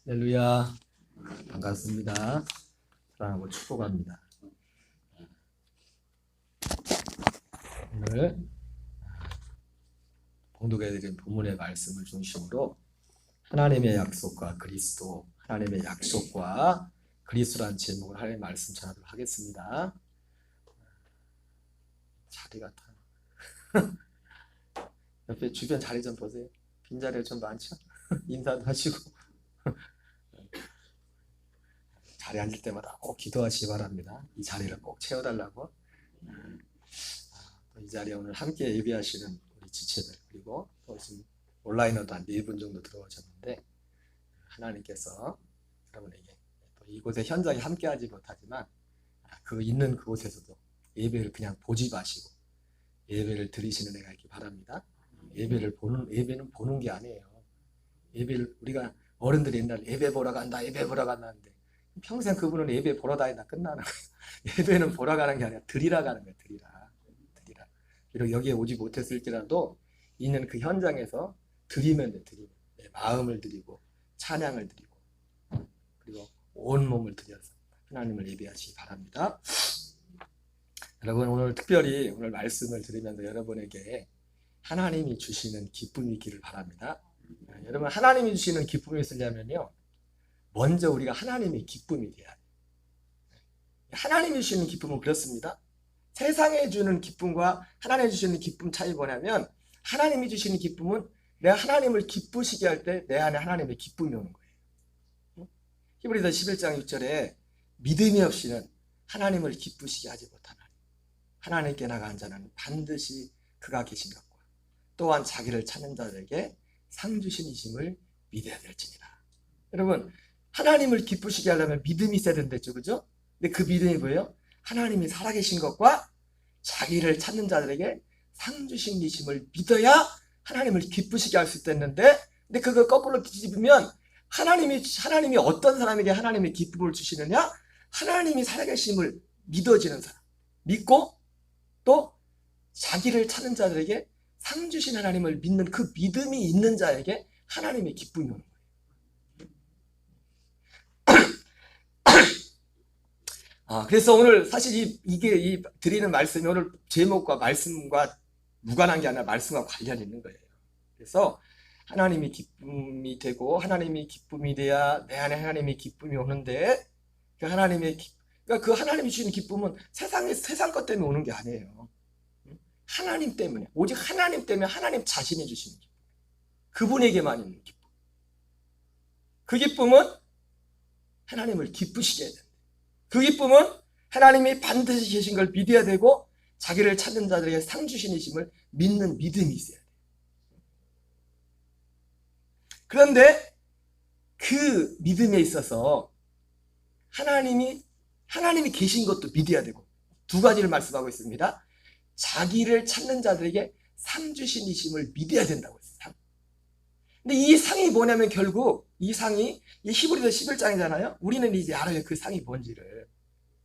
할렐루야, 반갑습니다. 사랑하고 축복합니다. 오늘 봉독해드린 본문의 말씀을 중심으로 하나님의 약속과 그리스도, 하나님의 약속과 그리스도라는 제목을 하나님의 말씀 전하도록 하겠습니다. 자리가 다 옆에 주변 자리 좀 보세요. 빈자리가 좀 많죠? 인사도 하시고 자리에 앉을 때마다 꼭 기도하시기 바랍니다. 이 자리를 꼭 채워달라고. 이 자리에 오늘 함께 예배하시는 우리 지체들, 그리고 또 지금 온라인으로도 한 4분 정도 들어오셨는데, 하나님께서 여러분에게 또 이곳에 현장에 함께하지 못하지만 그 있는 그곳에서도 예배를 그냥 보지 마시고 예배를 드리시는 애가 있기 바랍니다. 예배는 보는 게 아니에요. 예배를 우리가 어른들이 옛날 예배 보러 간다, 예배 보러 간다는데 평생 그분은 예배 보러 다니다 끝나는 거예요. 예배는 보러 가는 게 아니라 드리러 가는 거예요. 드리러. 비록 여기에 오지 못했을지라도 있는 그 현장에서 드리면 돼. 드리면 내 마음을 드리고 찬양을 드리고 그리고 온 몸을 드려서 하나님을 예배하시기 바랍니다. 여러분, 오늘 특별히 오늘 말씀을 들으면서 여러분에게 하나님이 주시는 기쁨이 있기를 바랍니다. 여러분, 하나님이 주시는 기쁨이 있으려면요, 먼저 우리가 하나님의 기쁨이 돼야 돼요. 하나님이 주시는 기쁨은 그렇습니다. 세상에 주는 기쁨과 하나님이 주시는 기쁨 차이 뭐냐면, 하나님이 주시는 기쁨은 내가 하나님을 기쁘시게 할 때 내 안에 하나님의 기쁨이 오는 거예요. 히브리서 11장 6절에 믿음이 없이는 하나님을 기쁘시게 하지 못하나니 하나님께 나간 자는 반드시 그가 계신 것과 또한 자기를 찾는 자들에게 상 주신이심을 믿어야 될지니라. 여러분, 하나님을 기쁘시게 하려면 믿음이 있어야 된댔죠, 그죠? 근데 그 믿음이 뭐예요? 하나님이 살아계신 것과 자기를 찾는 자들에게 상 주신이심을 믿어야 하나님을 기쁘시게 할 수 있었는데, 근데 그걸 거꾸로 뒤집으면 하나님이 어떤 사람에게 하나님의 기쁨을 주시느냐? 하나님이 살아계심을 믿어지는 사람, 믿고 또 자기를 찾는 자들에게 상 주신 하나님을 믿는 그 믿음이 있는 자에게 하나님의 기쁨이 오는 거예요. 그래서 오늘 사실 이게 드리는 말씀이 오늘 제목과 말씀과 무관한 게 아니라 말씀과 관련이 있는 거예요. 그래서 하나님이 기쁨이 되고 하나님이 기쁨이 돼야 내 안에 하나님의 기쁨이 오는데, 그러니까 그 하나님이 주시는 기쁨은 세상 것 때문에 오는 게 아니에요. 하나님 때문에, 오직 하나님 때문에 하나님 자신이 주시는 기쁨, 그분에게만 있는 기쁨. 그 기쁨은 하나님을 기쁘시게 해야 된다. 그 기쁨은 하나님이 반드시 계신 걸 믿어야 되고 자기를 찾는 자들에게 상 주신이심을 믿는 믿음이 있어야 돼요. 그런데 그 믿음에 있어서 하나님이 계신 것도 믿어야 되고, 두 가지를 말씀하고 있습니다. 자기를 찾는 자들에게 상 주신이심을 믿어야 된다고 했어요. 상. 근데 이 상이 뭐냐면 결국 이 상이 히브리서 11장이잖아요. 우리는 이제 알아요, 그 상이 뭔지를.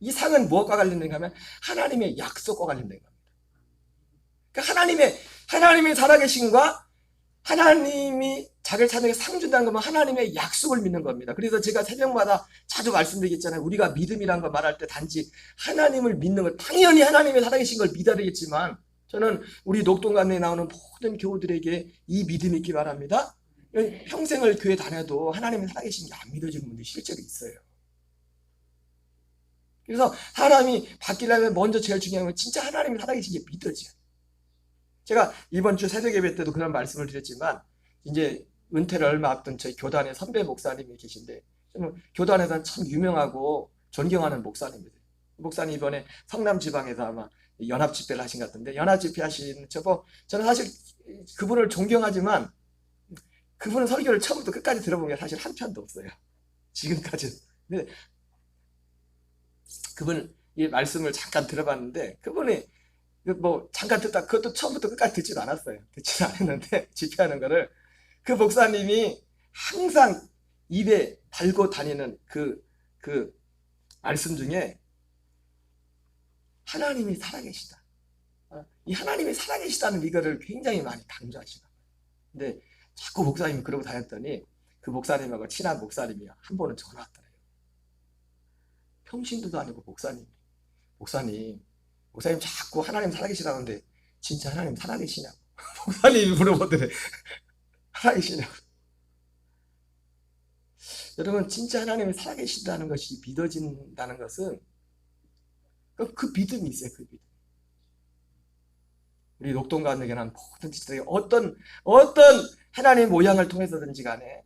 이 상은 무엇과 관련된가 하면 하나님의 약속과 관련된 겁니다. 그러니까 하나님의 살아계신과 하나님이 자기를 찾는 상 준다는 것은 하나님의 약속을 믿는 겁니다. 그래서 제가 새벽마다 자주 말씀드리겠잖아요. 우리가 믿음이라는 걸 말할 때 단지 하나님을 믿는 것, 당연히 하나님의 살아계신 걸 믿어야 되겠지만, 저는 우리 녹동관에 나오는 모든 교우들에게 이 믿음이 있기 바랍니다. 평생을 교회 다녀도 하나님이 살아계신 게 안 믿어지는 분들이 실제로 있어요. 그래서 사람이 바뀌려면 먼저 제일 중요한 건 진짜 하나님이 살아계신 게 믿어져요. 제가 이번 주 새벽 예배 때도 그런 말씀을 드렸지만, 이제 은퇴를 얼마 앞둔 저희 교단의 선배 목사님이 계신데, 교단에서는 참 유명하고 존경하는 목사님이세요. 목사님 이번에 성남 지방에서 아마 연합 집회를 하신 것 같은데, 연합 집회 하신 저는 사실 그분을 존경하지만 그분은 설교를 처음부터 끝까지 들어본 게 사실 한 편도 없어요, 지금까지. 근데 그분 이 말씀을 잠깐 들어봤는데, 그분이 잠깐 듣다 그것도 처음부터 끝까지 듣지도 않았어요. 듣지도 않았는데 집회하는 거를 그 목사님이 항상 입에 달고 다니는 그 말씀 중에 하나님이 살아계시다, 이 하나님이 살아계시다는 이거를 굉장히 많이 강조하시더라고요. 근데 자꾸 목사님이 그러고 다녔더니 그 목사님하고 친한 목사님이 한 번은 전화 왔더래요. 평신도도 아니고 목사님 자꾸 하나님 살아계시다는데 진짜 하나님 살아계시냐고. 목사님이 물어보더래. 살아계시냐고. 여러분, 진짜 하나님이 살아계신다는 것이 믿어진다는 것은 그 믿음이 있어요. 그 믿음. 우리 녹동가운데 는 모든 지체들이 어떤 하나님의 모양을 통해서든지 간에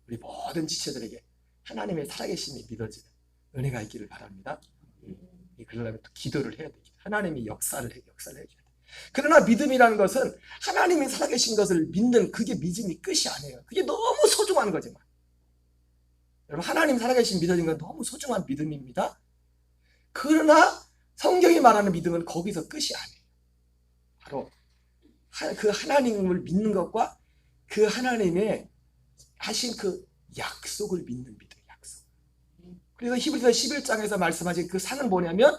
우리 모든 지체들에게 하나님의 살아계심이 믿어지는 은혜가 있기를 바랍니다. 그러려면 또 기도를 해야 돼요. 하나님이 역사를 해야 돼요. 그러나 믿음이라는 것은 하나님이 살아계신 것을 믿는 그게 믿음이 끝이 아니에요. 그게 너무 소중한 거지만. 여러분, 하나님 살아계신 믿어진 건 너무 소중한 믿음입니다. 그러나 성경이 말하는 믿음은 거기서 끝이 아니에요. 바로 그 하나님을 믿는 것과 그 하나님의 하신 그 약속을 믿는 믿음. 그래서 히브리서 11장에서 말씀하신 그 산은 뭐냐면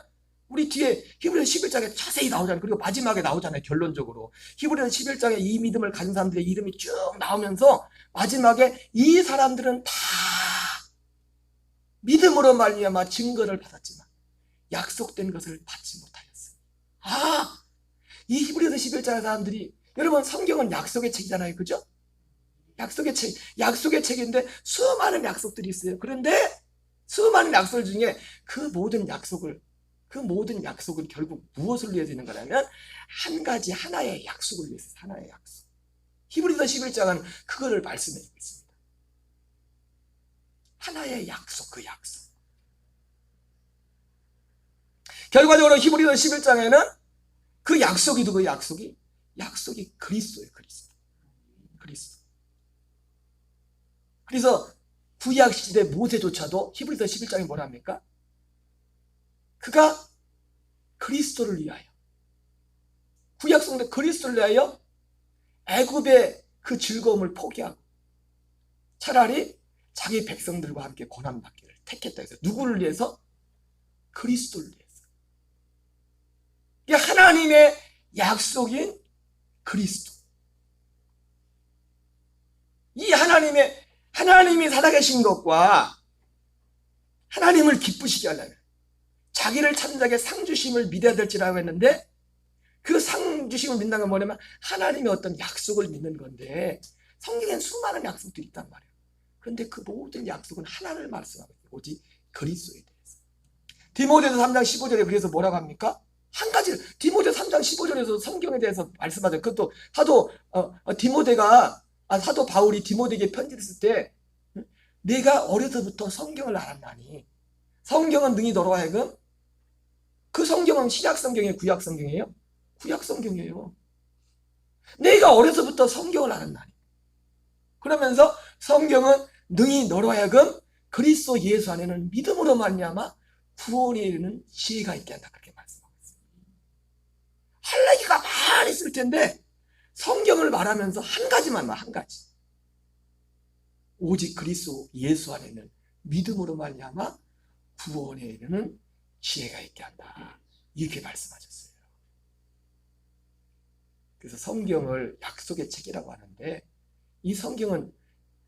우리 뒤에 히브리서 11장에 자세히 나오잖아요. 그리고 마지막에 나오잖아요. 결론적으로 히브리서 11장에 이 믿음을 가진 사람들의 이름이 쭉 나오면서 마지막에 이 사람들은 다 믿음으로 말미암아 증거를 받았지만 약속된 것을 받지 못하였어요. 이 히브리서 11장의 사람들이, 여러분, 성경은 약속의 책이잖아요. 그죠? 약속의 책인데 수많은 약속들이 있어요. 그런데 수많은 약속 중에 그 모든 약속을 결국 무엇을 위해서 있는 거냐면 한 가지 하나의 약속을 위해서. 하나의 약속. 히브리서 11장은 그거를 말씀해 주고 있습니다. 하나의 약속, 그 약속. 결과적으로 히브리서 11장에는 그 약속이 그리스도예요. 그리스도. 그래서 구약시대 모세조차도 히브리서 11장에 뭐라 합니까? 그가 그리스도를 위하여, 구약성도 그리스도를 위하여 애굽의 그 즐거움을 포기하고 차라리 자기 백성들과 함께 고난받기를 택했다 해서 누구를 위해서? 그리스도를 위해서. 이게 하나님의 약속인 그리스도. 이 하나님이 살아계신 것과 하나님을 기쁘시게 하려면 자기를 찾는 자에게 상 주심을 믿어야 될지라고 했는데, 그 상 주심을 믿는 건 뭐냐면 하나님의 어떤 약속을 믿는 건데, 성경엔 수많은 약속들이 있단 말이에요. 그런데 그 모든 약속은 하나를 말씀하고 있어요. 오직 그리스도에 대해서. 디모데서 3장 15절에 그래서 뭐라고 합니까? 한 가지, 디모데 3장 15절에서 성경에 대해서 말씀하죠. 그것도 사도 바울이 디모데에게 편지를 쓸 때, 내가 어려서부터 성경을 알았나니, 성경은 능히 너로 하여금, 그 성경은 신약 성경이에요? 구약 성경이에요? 구약 성경이에요. 내가 어려서부터 성경을 알았나니, 그러면서 성경은 능히 너로 하여금 그리스도 예수 안에는 믿음으로 말미암아 구원에 이르는 지혜가 있게 한다, 그렇게 말씀하고 있어요. 할 얘기가 많이 있을 텐데 성경을 말하면서 한 가지. 오직 그리스도 예수 안에는 믿음으로 말미암아 구원에 이르는 지혜가 있게 한다, 이렇게 말씀하셨어요. 그래서 성경을 약속의 책이라고 하는데, 이 성경은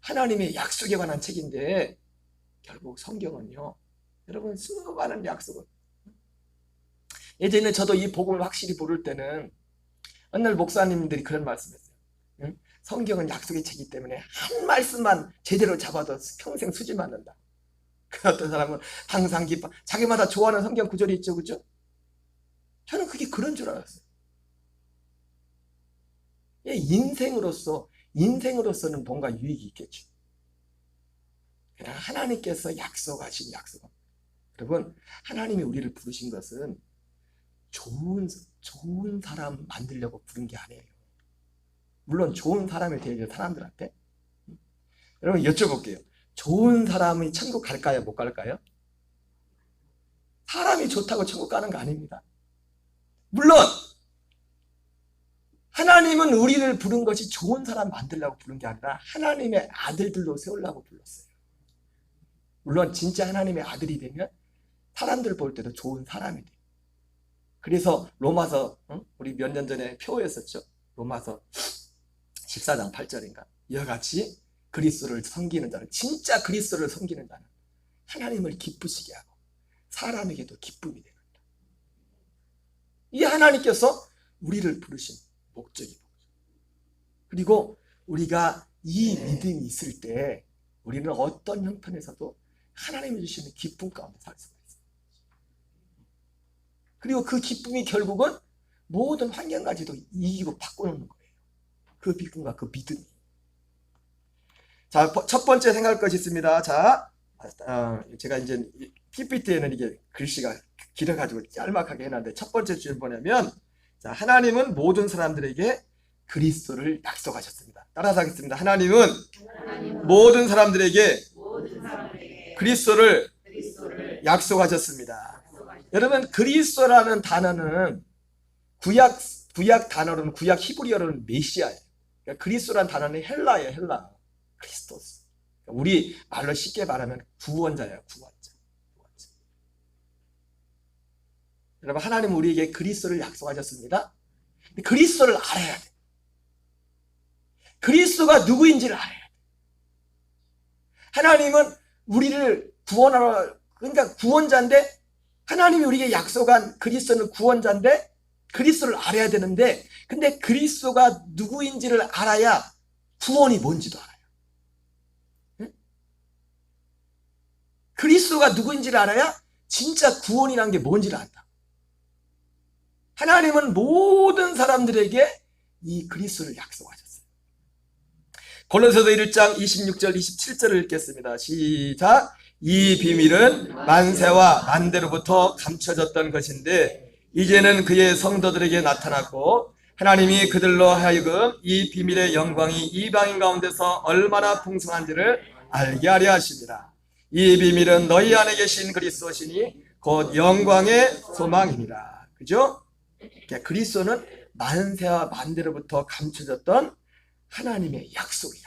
하나님의 약속에 관한 책인데, 결국 성경은요, 여러분, 수많은 약속을, 예전에 저도 이 복음을 확실히 모를 때는 어느 날 목사님들이 그런 말씀했어요. 응? 성경은 약속의 책이기 때문에 한 말씀만 제대로 잡아도 평생 수지 맞는다. 그 어떤 사람은 항상 기뻐, 자기마다 좋아하는 성경 구절이 있죠, 그죠? 저는 그게 그런 줄 알았어요. 인생으로서는 뭔가 유익이 있겠죠. 그러나 하나님께서 약속하신 약속은, 여러분, 하나님이 우리를 부르신 것은 좋은 사람 만들려고 부른 게 아니에요. 물론 좋은 사람이 되어야 사람들한테. 여러분, 여쭤볼게요. 좋은 사람이 천국 갈까요? 못 갈까요? 사람이 좋다고 천국 가는 거 아닙니다. 물론 하나님은 우리를 부른 것이 좋은 사람 만들려고 부른 게 아니라 하나님의 아들들로 세우려고 불렀어요. 물론 진짜 하나님의 아들이 되면 사람들 볼 때도 좋은 사람이 돼요. 그래서 로마서, 우리 몇 년 전에 표였었죠. 로마서 14장 8절인가? 이와 같이 그리스도를 섬기는 자는, 진짜 그리스도를 섬기는 자는 하나님을 기쁘시게 하고 사람에게도 기쁨이 되는 거예요. 이 하나님께서 우리를 부르신 목적이 뭐죠? 그리고 우리가 이 믿음이 있을 때 우리는 어떤 형편에서도 하나님이 주시는 기쁨 가운데 살 수가 있어요. 그리고 그 기쁨이 결국은 모든 환경까지도 이기고 바꿔놓는 거예요. 그 기쁨과 그 믿음이. 자, 첫 번째 생각할 것이 있습니다. 자, 제가 이제 PPT에는 이게 글씨가 길어가지고 짤막하게 해놨는데, 첫 번째 주제는 뭐냐면, 자, 하나님은 모든 사람들에게 그리스도를 약속하셨습니다. 따라서 하겠습니다. 하나님은 모든 사람들에게 그리스도를 약속하셨습니다. 여러분, 그리스도라는 단어는 구약 단어로는, 구약 히브리어로는 메시아예요. 그러니까 그리스도라는 단어는 헬라예요. 헬라. 크리스토스. 우리 말로 쉽게 말하면 구원자예요. 구원자. 여러분, 하나님은 우리에게 그리스도를 약속하셨습니다. 근데 그리스도를 알아야 돼. 그리스도가 누구인지를 알아야 돼. 하나님은 우리를 구원하러, 그러니까 구원자인데, 하나님이 우리에게 약속한 그리스도는 구원자인데 그리스도를 알아야 되는데, 근데 그리스도가 누구인지를 알아야 구원이 뭔지도 알아요. 응? 그리스도가 누구인지를 알아야 진짜 구원이라는 게 뭔지를 안다. 하나님은 모든 사람들에게 이 그리스도를 약속하셨어요. 골로새서 1장 26절 27절을 읽겠습니다. 시작. 이 비밀은 만세와 만대로부터 감춰졌던 것인데 이제는 그의 성도들에게 나타났고, 하나님이 그들로 하여금 이 비밀의 영광이 이방인 가운데서 얼마나 풍성한지를 알게 하려 하십니다. 이 비밀은 너희 안에 계신 그리스도시니 곧 영광의 소망입니다. 그죠? 그러니까 그리스도는 만세와 만대로부터 감춰졌던 하나님의 약속이야.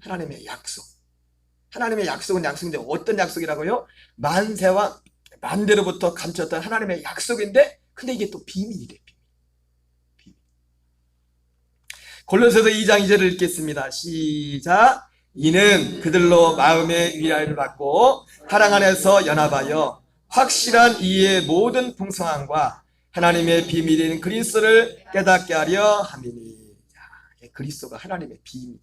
하나님의 약속. 하나님의 약속은 약속인데 어떤 약속이라고요? 만세와 만대로부터 감췄던 하나님의 약속인데, 근데 이게 또 비밀이래. 비밀. 골로새서 2장 2절을 읽겠습니다. 시작. 이는 그들로 마음의 위안을 받고 사랑 안에서 연합하여 확실한 이의 모든 풍성함과 하나님의 비밀인 그리스도를 깨닫게 하려 함이니. 그리스도가 하나님의 비밀.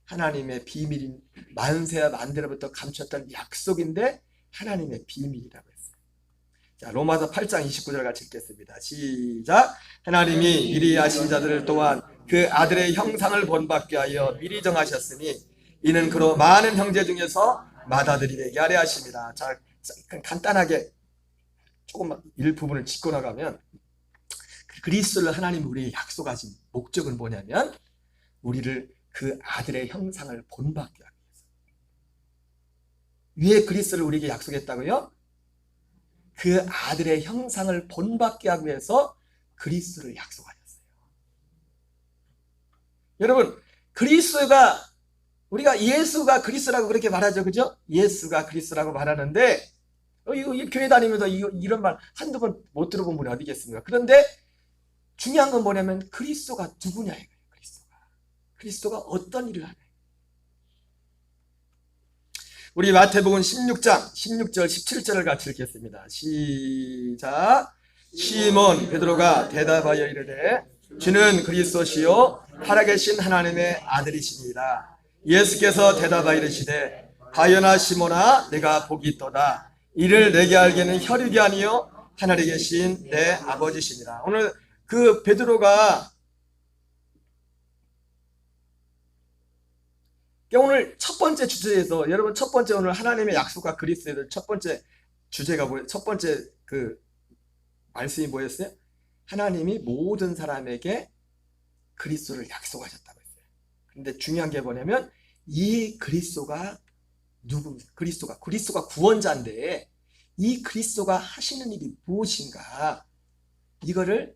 하나님의 비밀인 만세와 만대로부터 감췄던 약속인데 하나님의 비밀이라고 했어요. 자, 로마서 8장 29절 같이 읽겠습니다. 시작. 하나님이 미리 아신 자들을 또한 그 아들의 형상을 본받게 하여 미리 정하셨으니 이는 그로 많은 형제 중에서 맏아들이 되게 하려 하십니다. 자, 간단하게 조금만 일부분을 짚고 나가면, 그리스도를 하나님이 우리에게 약속하신 목적은 뭐냐면 우리를 그 아들의 형상을 본받게 하기 위해서. 왜 그리스도를 우리에게 약속했다고요? 그 아들의 형상을 본받게 하기 위해서 그리스도를 약속하셨어요. 여러분, 그리스도가, 우리가 예수가 그리스도라고 그렇게 말하죠. 그죠? 예수가 그리스도라고 말하는데, 이거 교회 다니면서 이런 말 한두 번 못 들어본 분이 어디 계십니까? 그런데 중요한 건 뭐냐면 그리스도가 누구냐 이거예요. 그리스도가 어떤 일을 하냐. 우리 마태복음 16장 16절 17절을 같이 읽겠습니다. 시작. 시몬 베드로가 대답하여 이르되 주는 그리스도시요 살아계신 하나님의 아들이시니라. 예수께서 대답하여 이르시되 바요나 시몬아 내가 복이 있도다. 이를 내게 알게는 혈육이 아니요 하늘에 계신 내 아버지시니라. 오늘 그 베드로가 오늘 첫 번째 주제에서, 여러분 첫 번째 오늘 하나님의 약속과 그리스도의 첫 번째 주제가 뭐예요? 첫 번째 그 말씀이 뭐였어요? 하나님이 모든 사람에게 그리스도를 약속하셨다고 했어요. 그런데 중요한 게 뭐냐면 이 그리스도가 누굽니까? 그리스도가 구원자인데 이 그리스도가 하시는 일이 무엇인가, 이거를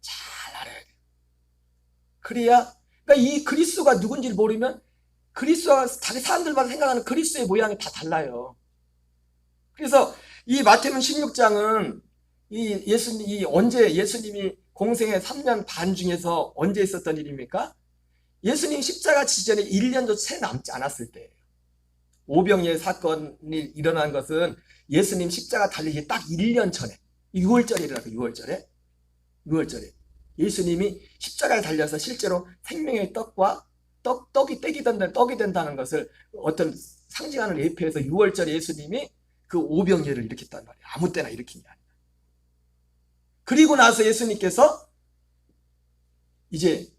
잘 알아야 돼요. 그래야, 그러니까 이 그리스도가 누군지를 모르면 그리스도가 자기 사람들마다 생각하는 그리스도의 모양이 다 달라요. 그래서 이 마태복음 16장은 언제 예수님이 공생의 3년 반 중에서 언제 있었던 일입니까? 예수님 십자가 지전에 1년도 채 남지 않았을 때예요. 오병이어 사건이 일어난 것은 예수님 십자가 달리기 딱 1년 전에 6월절이라고 6월절에 예수님이 십자가에 달려서 실제로 생명의 떡과 떡이 된다는 것을 어떤 상징하는 예표에서 6월절에 예수님이 그 오병이어를 일으켰단 말이에요. 아무 때나 일으킨 게 아니라. 그리고 나서 예수님께서 이제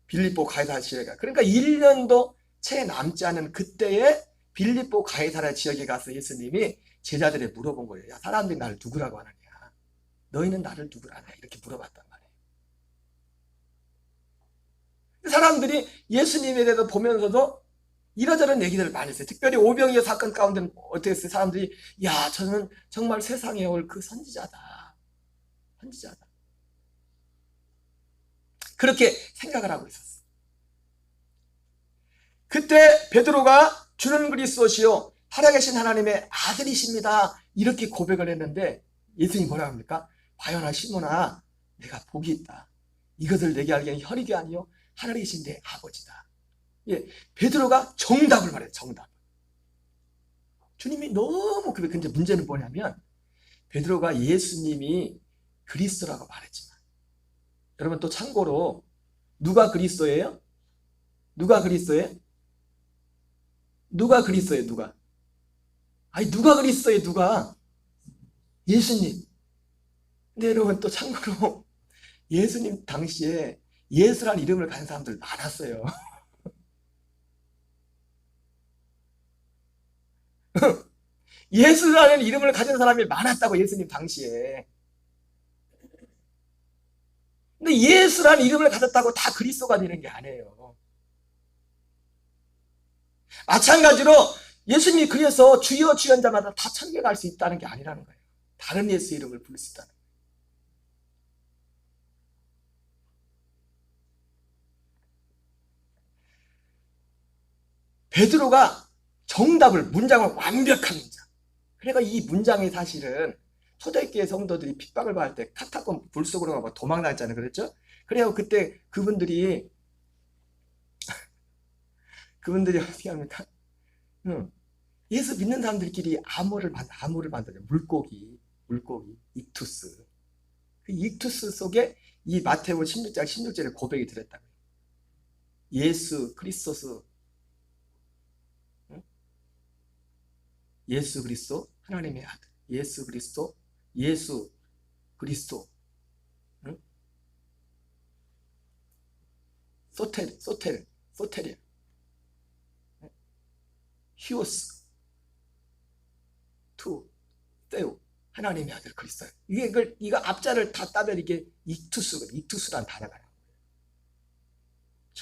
빌립보 가이사랴 지역에 그러니까 1년도 채 남지 않은 그때에 빌립보 가이사랴 지역에 가서 예수님이 제자들에 물어본 거예요. 야, 사람들이 나를 누구라고 하느냐? 너희는 나를 누구라 하냐? 이렇게 물어봤단 말이에요. 사람들이 예수님에 대해서 보면서도 이러저런 얘기들을 많이 했어요. 특별히 오병이어 사건 가운데는 어떻게 했어요? 사람들이 야, 저는 정말 세상에 올 그 선지자다. 그렇게 생각을 하고 있었어요. 그때 베드로가 주는 그리스도시요 살아계신 하나님의 아들이십니다. 이렇게 고백을 했는데 예수님이 뭐라 합니까? 과연아 시몬아, 내가 복이 있다. 이것을 내게 알기에는 혈육이 아니요 하늘에 계신 내 아버지다. 예, 베드로가 정답을 말해요. 정답. 주님이 너무 근데 문제는 뭐냐면 베드로가 예수님이 그리스도라고 말했지만 여러분 또 참고로 누가 그리스도예요? 누가 그리스도예요? 누가? 아니 누가 그리스도예요? 누가? 예수님. 근데 여러분 또 참고로 예수님 당시에 예수란 이름을 가진 사람들 많았어요. 예수라는 이름을 가진 사람이 많았다고 예수님 당시에. 근데 예수라는 이름을 가졌다고 다 그리스도가 되는 게 아니에요. 마찬가지로 예수님이 그래서 주여 주여 자마다 다 천국에 갈 수 있다는 게 아니라는 거예요. 다른 예수 이름을 부를 수 있다는 거예요. 베드로가 정답을 문장을 완벽한 문장. 그러니까 이 문장이 사실은 초대교회 성도들이 핍박을 받을 때 카타콤 불 속으로 가고 도망다녔잖아요. 그랬죠? 그래요. 그때 그분들이 어떻게 합니까? 예수 믿는 사람들끼리 암호를 만들어요. 물고기, 익투스. 그 익투스 속에 이 마태복음 16장 16절에 고백이 들었다고요. 예수 그리스도스, 예수 그리스도 하나님의 아들, 예수 그리스도, 소테리아, 히오스, 투, 테오, 하나님의 아들 그리스도. 이거 앞자를 다 따면 이게 익투스란 단어가 나와요.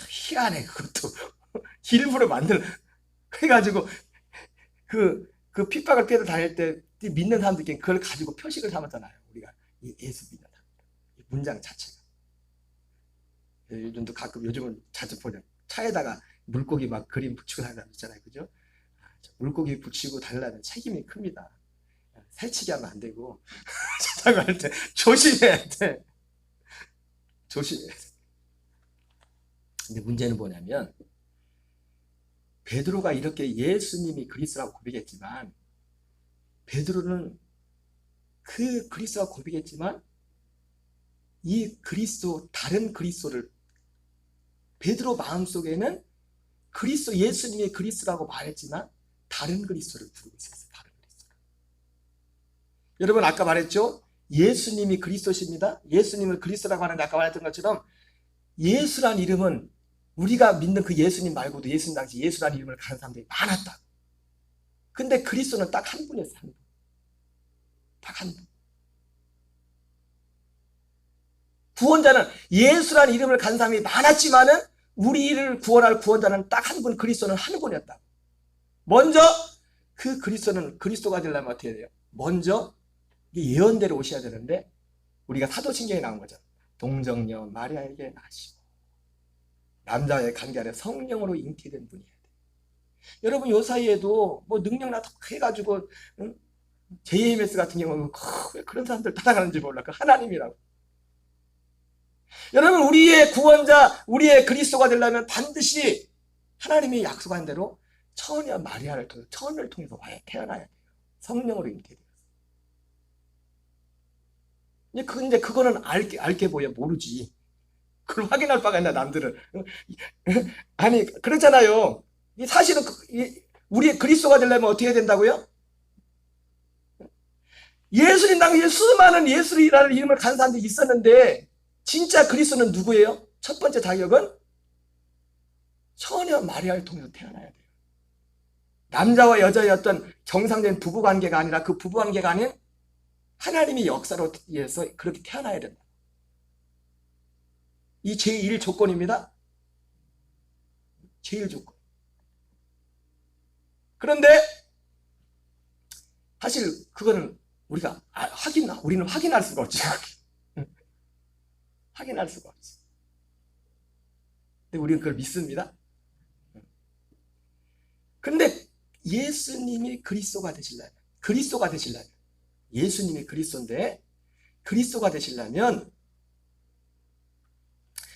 희한해 그것도. 일부러 그래가지고 그 핍박을 피해서 다닐 때 믿는 사람들끼리 그걸 가지고 표식을 삼았잖아요. 우리가 예수 믿는 사람 문장 자체가. 요즘은 자주 보죠. 차에다가 물고기 막 그림 붙이고 다니는 사람 있잖아요. 그죠? 물고기 붙이고 다니려면 책임이 큽니다. 새치기 하면 안 되고 자전거할 때 조심해야 돼. 근데 문제는 뭐냐면 베드로가 이렇게 예수님이 그리스도라고 고백했지만 베드로는 그 그리스도라고 고백했지만 이 그리스도 다른 그리스도를 베드로 마음속에는 그리스도 예수님이 그리스도라고 말했지만 다른 그리스도를 부르고 있었어요. 다른 그리스도. 여러분 아까 말했죠? 예수님이 그리스도십니다. 예수님을 그리스도라고 하는데 아까 말했던 것처럼 예수란 이름은 우리가 믿는 그 예수님 말고도 예수님 당시 예수란 이름을 가는 사람들이 많았다. 근데 그리스도는 딱 한 분이었어요. 한 분. 딱 한 분. 구원자는 예수란 이름을 간 사람이 많았지만은 우리를 구원할 구원자는 딱 한 분, 그리스도는 한 분이었다. 먼저 그 그리스도가 되려면 어떻게 돼요? 먼저 예언대로 오셔야 되는데 우리가 사도신경에 나온 거죠. 동정녀 마리아에게 나시고 남자의 관계 안에 성령으로 잉태된 분이어야 돼. 여러분 요 사이에도 뭐 능력 나타나고 해가지고 JMS 같은 경우는 왜 그런 사람들 따라가는지 몰라. 그 하나님이라고. 여러분, 우리의 구원자, 우리의 그리스도가 되려면 반드시 하나님이 약속한 대로 처녀 마리아를 통해서, 처녀를 통해서 태어나야 돼요. 성령으로 잉태돼요. 근데 그거는 알게 보여 모르지. 그걸 확인할 바가 있나, 남들은. 아니, 그렇잖아요. 사실은 우리 그리스도가 되려면 어떻게 된다고요? 예수님 당시에 수많은 예수라는 이름을 가진 사람들이 있었는데, 진짜 그리스도는 누구예요? 첫 번째 자격은 처녀 마리아를 통해서 태어나야 돼요. 남자와 여자의 어떤 정상적인 부부관계가 아니라 그 부부관계가 아닌 하나님의 역사로 의해서 그렇게 태어나야 된다. 이 제1 조건입니다. 제1 조건. 그런데 사실 그거는 우리가 우리는 확인할 수가 없죠. 확인할 수가 없지. 근데 우리는 그걸 믿습니다. 근데 예수님이 그리스도가 되시려면, 예수님이 그리스도인데 그리스도가 되시려면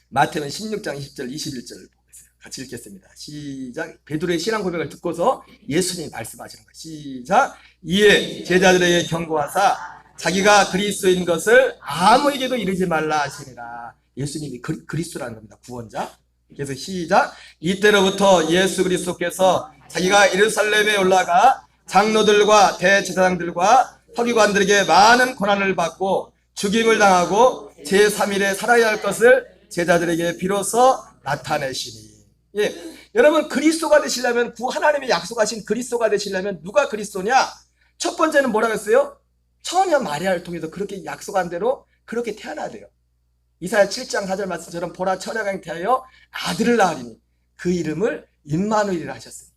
마태는 16장 20절 21절을 보겠어요. 같이 읽겠습니다. 시작. 베드로의 신앙 고백을 듣고서 예수님이 말씀하시는 거예요. 시작. 이에 제자들에게 경고하사 자기가 그리스도인 것을 아무에게도 이르지 말라 하시니라. 예수님이 그리스도라는 겁니다. 구원자. 그래서 시작. 이때로부터 예수 그리스도께서 자기가 예루살렘에 올라가 장로들과 대제사장들과 서기관들에게 많은 고난을 받고 죽임을 당하고 제3일에 살아야 할 것을 제자들에게 비로소 나타내시니. 예, 여러분, 그리스도가 되시려면, 하나님이 약속하신 그리스도가 되시려면 누가 그리스도냐? 첫 번째는 뭐라고 했어요? 처녀 마리아를 통해서 그렇게 약속한 대로 그렇게 태어나야 돼요. 이사야 7장 4절 말씀처럼 보라, 처녀가 잉태하여 아들을 낳으리니 그 이름을 임마누엘이라 하셨으니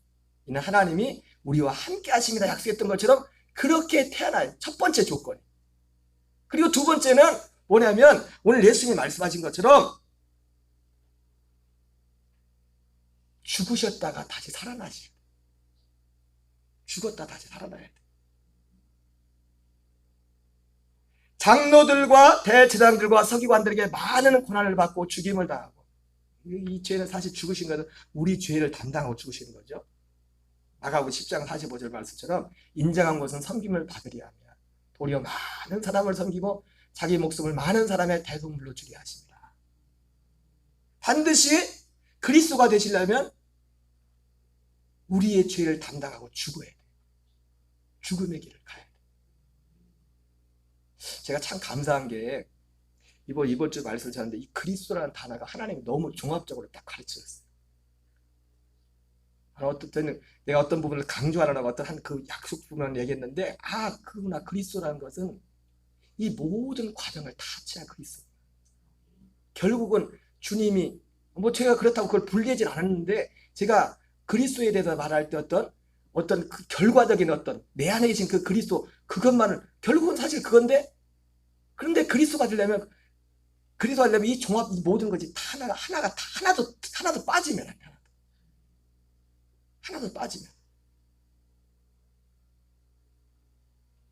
이는 하나님이 우리와 함께 하심이라 약속했던 것처럼 그렇게 태어나요. 첫 번째 조건. 그리고 두 번째는 뭐냐면 오늘 예수님이 말씀하신 것처럼 죽으셨다가 다시 살아나시죠. 죽었다 다시 살아나야 돼. 장로들과 대제사장들과 서기관들에게 많은 고난을 받고 죽임을 당하고, 이 죄는 사실 죽으신 것은 우리 죄를 담당하고 죽으시는 거죠. 마가복음 10장 45절 말씀처럼 인정한 것은 섬김을 받으리 하며 도리어 많은 사람을 섬기고 자기 목숨을 많은 사람의 대속물로 주게 하십니다. 반드시 그리스도가 되시려면 우리의 죄를 담당하고 죽어야 돼요. 죽음의 길을 가야 돼요. 제가 참 감사한 게 이번 주 말씀을 전하는데 이 그리스도라는 단어가 하나님이 너무 종합적으로 딱 가르치셨어요. 어떤 때는 내가 어떤 부분을 강조하려고 어떤 한 그 약속 부분을 얘기했는데, 그구나, 그리스도라는 것은 이 모든 과정을 다 합쳐야 그리스도. 결국은 주님이 제가 그렇다고 그걸 분리하진 않았는데, 제가 그리스도에 대해서 말할 때 어떤 그 결과적인 어떤 내 안에 계신 그 그리스도, 그것만을 결국은 사실 그건데, 그런데 그리스도가 되려면 이 종합, 이 모든 것이 다 하나도 빠지면 안 돼요. 하나도 빠지면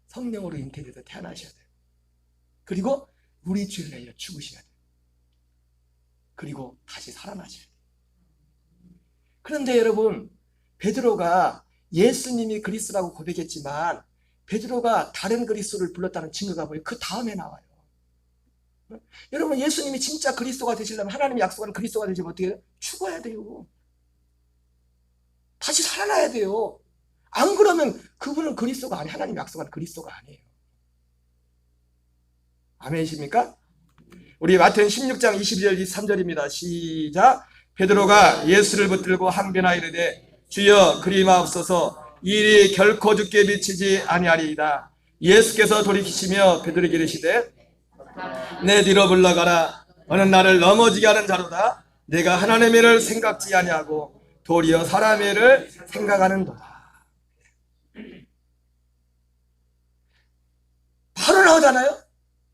성령으로 잉태돼서 태어나셔야 돼요. 그리고 우리 죄를 위하여 죽으셔야 돼요. 그리고 다시 살아나셔야 돼요. 그런데 여러분, 베드로가 예수님이 그리스도라고 고백했지만 베드로가 다른 그리스도를 불렀다는 증거가 뭐예요? 그 다음에 나와요. 여러분, 예수님이 진짜 그리스도가 되시려면, 하나님이 약속하는 그리스도가 되시려면 어떻게 해요? 죽어야 돼요. 다시 살아나야 돼요. 안 그러면 그분은 그리스도가 아니에요. 하나님 약속한 그리스도가 아니에요. 아멘이십니까? 우리 마태는 16장 22절 23절입니다. 시작. 베드로가 예수를 붙들고 항변하 이르되 주여 그리 마옵소서, 이 일이 결코 죽게 미치지 아니하리이다. 예수께서 돌이키시며 베드로에게 이르시되 내 뒤로 물러가라. 너는 나를 넘어지게 하는 자로다. 내가 하나님의 일을 생각지 아니하고 도리어 사람의 일을 생각하는도다. 바로 나오잖아요.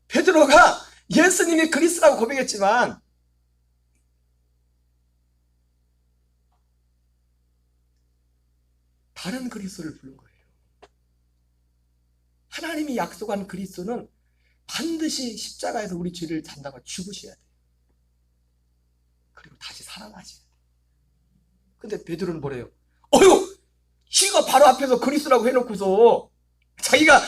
베드로가 예수님이 그리스도라고 고백했지만 다른 그리스도를 부른 거예요. 하나님이 약속한 그리스도는 반드시 십자가에서 우리 죄를 담당하고 죽으셔야 돼요. 그리고 다시 살아나셔야 돼. 근데 베드로는 뭐래요? 어휴! 지가 바로 앞에서 그리스도라고 해놓고서, 자기가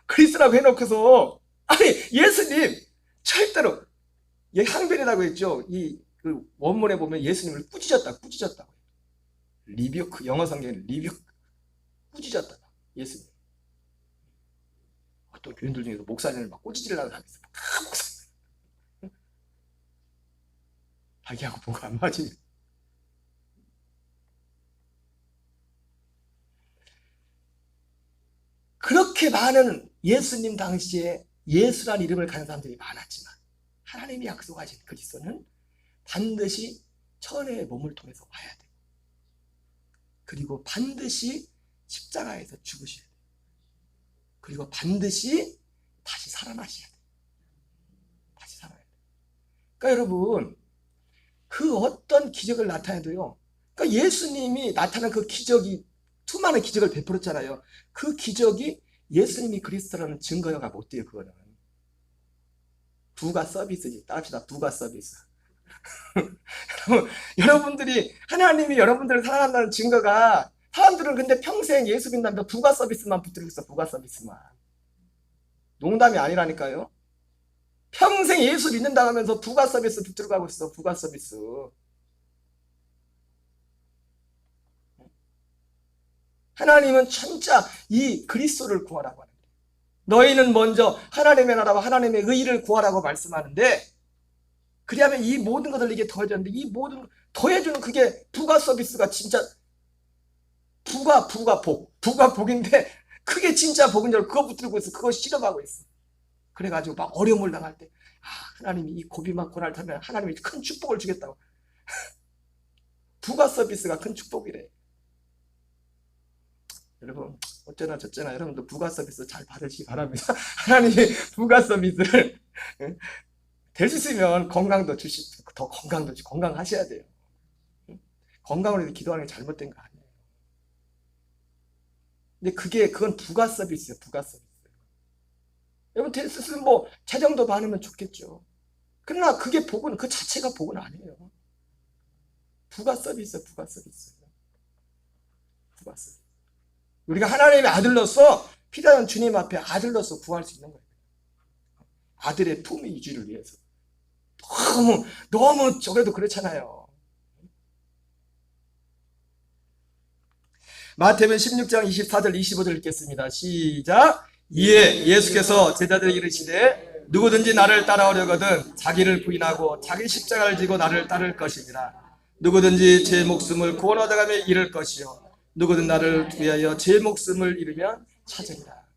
그리스도라고 해놓고서, 아니 예수님 절대로, 항변이라고 했죠. 그 원문에 보면 예수님을 꾸짖었다고. 리뷰크, 영어 성경에는 리뷰크, 꾸짖었다. 예수님. 어떤 교인들 중에서 목사님을 막 꾸짖으려고 하면서 목사님, 자기하고 뭐가 안 맞으면. 그렇게 많은 예수님 당시에 예수란 이름을 가진 사람들이 많았지만 하나님이 약속하신 그리스도는 반드시 천의 몸을 통해서 와야 돼요. 그리고 반드시 십자가에서 죽으셔야 돼요. 그리고 반드시 다시 살아나셔야 돼요. 다시 살아야 돼요. 그러니까 여러분, 그 어떤 기적을 나타내도요, 그러니까 예수님이 나타난 그 기적이 수많은 기적을 베풀었잖아요. 그 기적이 예수님이 그리스도라는 증거가 못 돼요. 그거는 부가 서비스지. 따릅시다. 부가 서비스. 여러분들이, 하나님이 여러분들을 사랑한다는 증거가, 사람들은 근데 평생 예수 믿는다면 부가 서비스만 붙들고 있어. 부가 서비스만. 농담이 아니라니까요. 평생 예수 믿는다 하면서 부가 서비스 붙들고 가고 있어. 부가 서비스. 하나님은 진짜 이 그리스도를 구하라고 하는데, 너희는 먼저 하나님의 나라와 하나님의 의의를 구하라고 말씀하는데, 그리하면 이 모든 것을 이게 더해졌는데, 이 모든 더해주는 그게 부가 서비스가 진짜 부가 복인데, 그게 진짜 복인 줄 그거 붙들고 있어. 그거 실험하고 있어. 그래가지고 막 어려움을 당할 때, 하나님이 이 고비만 고난을 타면 하나님이 큰 축복을 주겠다고. 부가 서비스가 큰 축복이래. 여러분, 어쩌나 저쩌나 여러분도 부가 서비스 잘 받으시기 바랍니다. 하나님이 부가 서비스를 될 수 있으면 건강도 주시고, 더 건강도 주시고, 건강하셔야 돼요. 건강으로 해서 기도하는 게 잘못된 거 아니에요. 근데 그건 부가 서비스예요. 부가 서비스. 여러분, 될 수 있으면 뭐 재정도 많으면 좋겠죠. 그러나 그게 복은, 그 자체가 복은 아니에요. 부가 서비스. 부가 서비스. 우리가 하나님의 아들로서, 피자는 주님 앞에 아들로서 구할 수 있는 거예요. 아들의 품 위주를 위해서. 너무 저래도 그렇잖아요. 마태복음 16장 24절 25절 읽겠습니다. 시작. 이에 예수께서 제자들에게 이르시되 누구든지 나를 따라오려거든 자기를 부인하고 자기 십자가를 지고 나를 따를 것이니라. 누구든지 제 목숨을 구원하다가며 잃을 것이요 누구든 나를 위하여 제 목숨을 잃으면 찾으리라.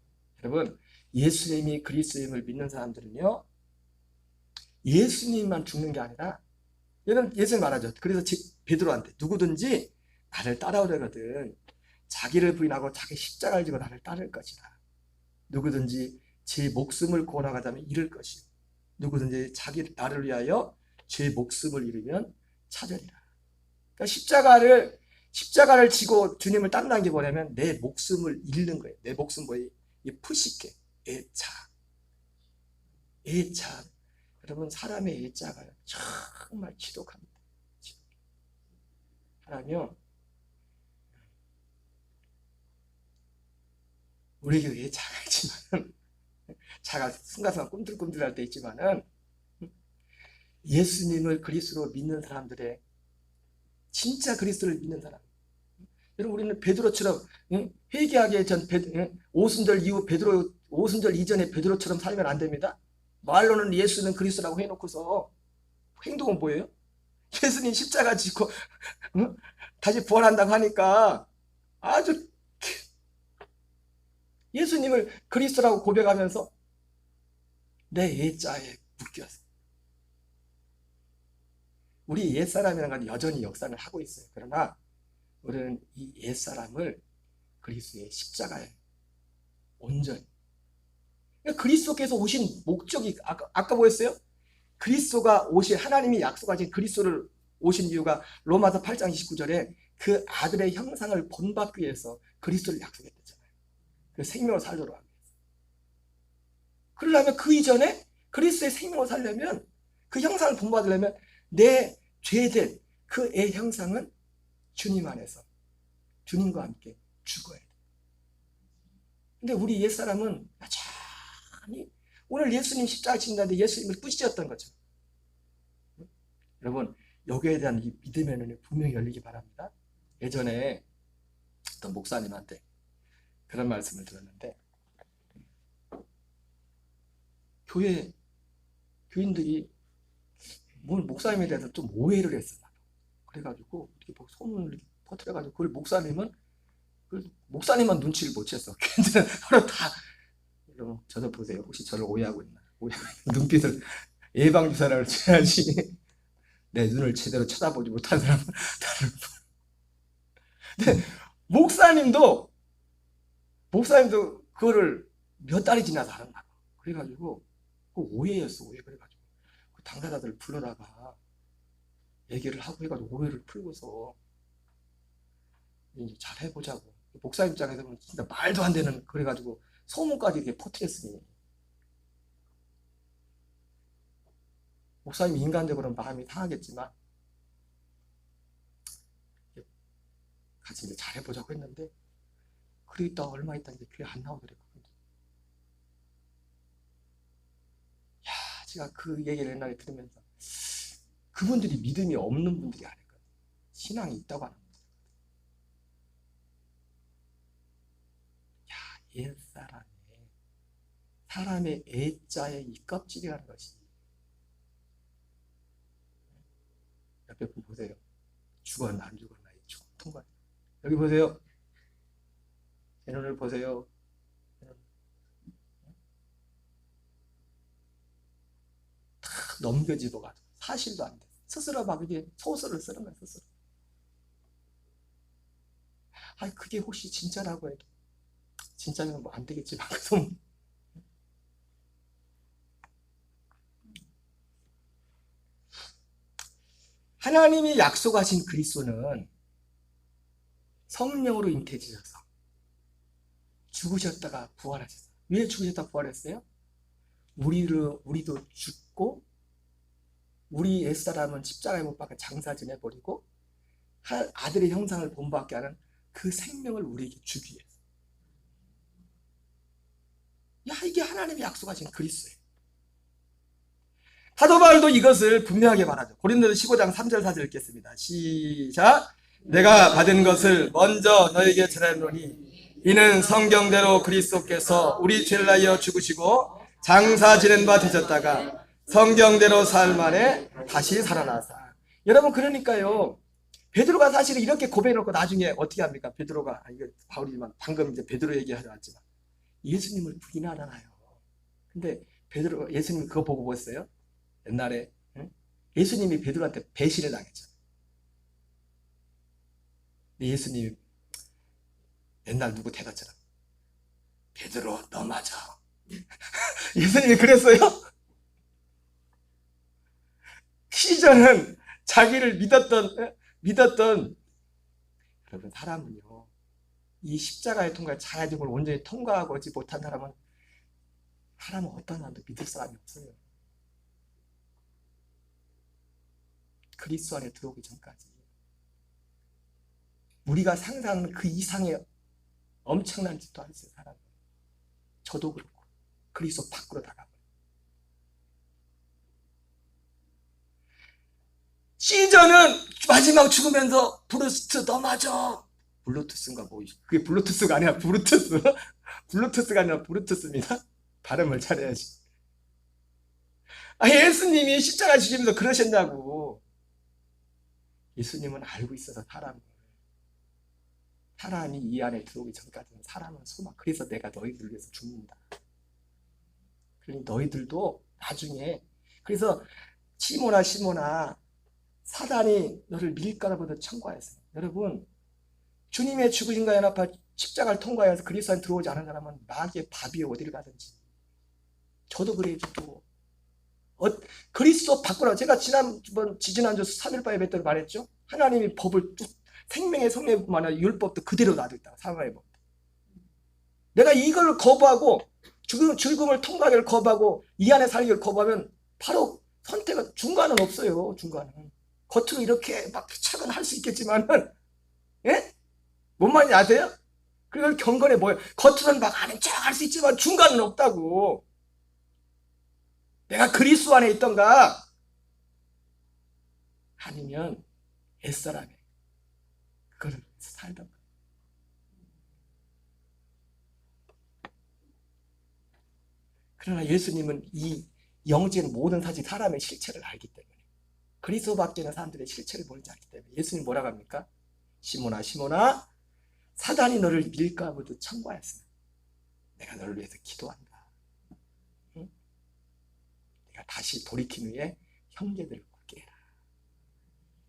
여러분, 예수님이 그리스도임을 믿는 사람들은요, 예수님만 죽는 게 아니라, 여러분, 예수님 말하죠. 그래서 베드로한테 누구든지 나를 따라오려거든 자기를 부인하고 자기 십자가를 지고 나를 따를 것이다. 누구든지 제 목숨을 구원하자면 잃을 것이요 누구든지 나를 위하여 제 목숨을 잃으면 찾으리라. 그러니까 십자가를 지고 주님을 따른다는 게 뭐냐면 내 목숨을 잃는 거예요. 내 목숨 뭐예요? 푸시케, 애차. 여러분, 사람의 애자가 정말 지독합니다. 하나님요, 우리 교회에 자가 있지만은, 자가 순간순간 꿈틀꿈틀할 때 있지만은, 예수님을 그리스도로 믿는 사람들의, 진짜 그리스도를 믿는 사람, 여러분, 우리는 베드로처럼 회개하기 전 오순절 이후 베드로, 오순절 이전에 베드로처럼 살면 안 됩니다. 말로는 예수는 그리스도라고 해놓고서 행동은 뭐예요? 예수님 십자가 지고 다시 부활한다고 하니까 아주 예수님을 그리스도라고 고백하면서 내 옛자에 묶여서, 우리 옛사람이라는 건 여전히 역사를 하고 있어요. 그러나 우리는 이 옛사람을 그리스도의 십자가에 온전히, 그리스도께서 오신 목적이 아까 뭐였어요? 그리스도가 오신, 하나님이 약속하신 그리스도를 오신 이유가 로마서 8장 29절에 그 아들의 형상을 본받기 위해서 그리스도를 약속했잖아요. 그 생명을 살도록 하기 위해서. 그러려면 그 이전에 그리스도의 생명을 살려면, 그 형상을 본받으려면 내 죄된 그 애 형상은 주님 안에서 주님과 함께 죽어야 돼. 근데 우리 옛사람은 여전히 오늘 예수님 십자가 지신다는데 예수님을 꾸짖었던 거죠. 여러분, 여기에 대한 이 믿음의 눈이 분명히 열리기 바랍니다. 예전에 어떤 목사님한테 그런 말씀을 들었는데, 교인들이 뭘 목사님에 대해서 좀 오해를 했어요. 그래가지고 이렇게 소문을 퍼뜨려가지고 그걸 목사님만 눈치를 못 챘어. 걔들은 서로 다, 여러분 저도 보세요. 혹시 저를 오해하고 있나? 눈빛을 예방주사를 쳐야지. 내 눈을 제대로 쳐다보지 못한 사람은 다른. 근데 목사님도 그거를 몇 달이 지나서 알았나 봐. 그래가지고 그 오해였어. 오해. 그래가지고 그 당사자들을 불러다가 얘기를 하고 해가지고 오해를 풀고서 이제 잘 해보자고. 목사님 입장에서는 진짜 말도 안 되는, 그래가지고 소문까지 이렇게 퍼뜨렸으니 목사님이 인간적으로는 마음이 상하겠지만 같이 이제 잘 해보자고 했는데, 그러고 있다가 얼마 있다 이제 교회 안 나오더라고요. 야, 제가 그 얘기를 옛날에 들으면서 그분들이 믿음이 없는 분들이 아닐까, 신앙이 있다고 하는 분들. 야, 사람의 애자에 이 껍질이라는 것이, 옆에 분 보세요. 죽었나 안 죽었나 통과. 여기 보세요. 제 눈을 보세요. 다 넘겨지고가지고 사실도 안 돼. 스스로 막 이게 소설을 쓰는 거야, 스스로. 그게 혹시 진짜라고 해도, 진짜면 뭐 안 되겠지만, 좀. 하나님이 약속하신 그리스도는 성령으로 잉태지셔서 죽으셨다가 부활하셨어요. 왜 죽으셨다가 부활했어요? 우리도 죽고, 우리 옛사람은 십자가에 못 박혀 장사 지내버리고 아들의 형상을 본받게 하는 그 생명을 우리에게 주기 위해서. 이게 하나님이 약속하신 그리스도예요. 사도 바울도 이것을 분명하게 말하죠. 고린도서 15장 3절 4절 읽겠습니다. 시작. 내가 받은 것을 먼저 너에게 전하노니 이는 성경대로 그리스도께서 우리 죄를 위하여 죽으시고 장사 지낸 바 되셨다가 성경대로 사흘 만에 다시 살아나사. 여러분, 그러니까요, 베드로가 사실은 이렇게 고백해놓고 나중에 어떻게 합니까? 베드로가, 이거 바울이지만 방금 이제 베드로 얘기하지 않았지만 예수님을 부인하잖아요. 근데 베드로가 예수님 그거 보고 보셨어요? 옛날에 예수님이 베드로한테 배신을 당했죠. 예수님이 옛날 누구 대답처럼, 베드로 너 맞아. 예수님이 그랬어요? 시저는 자기를 믿었던 여러분, 사람은요, 이 십자가의 통과에 자야증을 온전히 통과하지 못한 사람은 어떤 사람도 믿을 사람이 없어요. 그리스도 안에 들어오기 전까지 우리가 상상하는 그 이상의 엄청난 짓도 했어요, 사람은. 저도 그렇고 그리스도 밖으로 나가버려요. 시저는 마지막 죽으면서 브루스트 너 맞아. 블루투스인가 뭐, 그게 블루투스가 아니라 브루투스. 블루투스가 아니라 브루투스입니다. 발음을 잘해야지. 예수님이 십자가 지시면서 그러셨냐고. 예수님은 알고 있어서 사람이 이 안에 들어오기 전까지는 사람은 소망. 그래서 내가 너희들 위해서 죽는다. 그러니 너희들도 나중에, 그래서 시모나 사단이 너를 밀가루보다 청구하였어요. 여러분, 주님의 죽으신과 연합한 십자가를 통과해서 그리스도 안에 들어오지 않은 사람은 마귀의 밥 위에 어디를 가든지. 저도 그래요. 저도 그리스도 밖으로, 제가 지지난주 3일바에 뱉도록 말했죠. 하나님이 법을 생명의 성례뿐만 아니라 율법도 그대로 놔두고 있다. 사망의 법. 내가 이걸 거부하고 죽음을 통과하기를 거부하고 이 안에 살기를 거부하면 바로 선택은, 중간은 없어요. 중간은 겉으로 이렇게 막 차근할 수 있겠지만은, 예? 뭔 말인지 아세요? 그리고 경건에 뭐예요? 겉으로는 막 아는 척 할 수 있지만 중간은 없다고. 내가 그리스도 안에 있던가 아니면 옛사람에 그걸 살던가. 그러나 예수님은 이 영적인 모든 사실 사람의 실체를 알기 때문에, 그리스도 밖에 있는 사람들의 실체를 모르지 않기 때문에 예수님 뭐라고 합니까? 시몬아 시몬아, 사단이 너를 밀까 보듯 청구하였으나 내가 너를 위해서 기도한다. 응? 내가 다시 돌이킨 후에 형제들을 굳게 해라.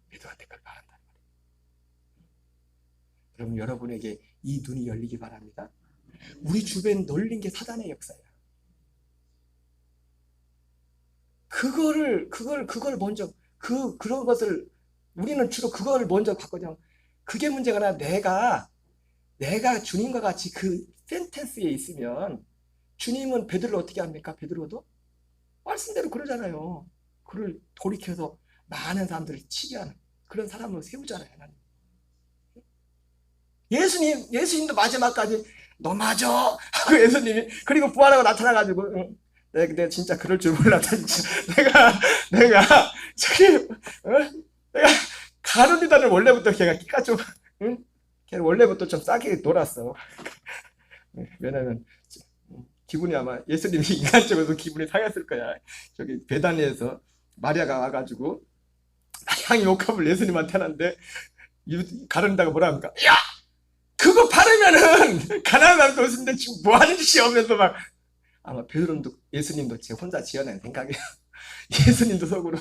베드로한테 그걸 말한단 말이에요. 그럼 여러분에게 이 눈이 열리기 바랍니다. 우리 주변 널린 게 사단의 역사예요. 그걸 먼저, 그런 것을, 우리는 주로 그걸 먼저 봤거든요. 그게 문제가 아니라 내가 주님과 같이 그 센텐스에 있으면, 주님은 베드로를 어떻게 합니까? 베드로도 말씀대로 그러잖아요. 그를 돌이켜서 많은 사람들을 치게 하는 그런 사람으로 세우잖아요, 하나님. 예수님도 마지막까지 너 맞아 하고 예수님이, 그리고 부활하고 나타나가지고, 응, 내가 진짜 그럴 줄 몰랐다, 진짜. 내가 저기, 내가 가룟유다는 원래부터 걔가 끼가 좀, 응? 걔는 원래부터 좀 싸게 놀았어. 왜냐면 기분이, 아마 예수님이 인간적으로 기분이 상했을 거야. 저기 베다니에서 마리아가 와가지고 향이 옥합을 예수님한테 하는데, 가룟유다가 뭐라 합니까? 야! 그거 바르면은 가난한 것인데 지금 뭐 하는 짓이 오면서 막, 아마 베드로도 예수님도 제 혼자 지어낸 생각이에요. 예수님도 속으로,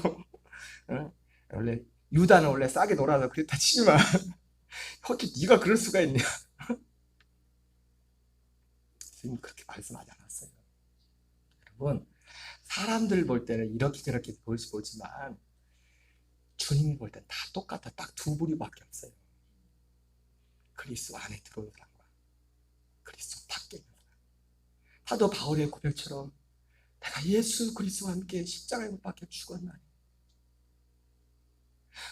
원래 유다는 원래 싸게 놀아서 그랬다 치지만 어떻게 네가 그럴 수가 있냐. 예수님 그렇게 말씀하지 않았어요. 여러분, 사람들 볼 때는 이렇게 저렇게 보지만 주님이 볼 땐 다 똑같아. 딱 두 부류밖에 없어요. 그리스도 안에 들어온 사람과 그리스도 밖에 있는 사람. 사도 바울의 고백처럼 내가 예수 그리스도와 함께 십자가에 못 박혀 죽었나니,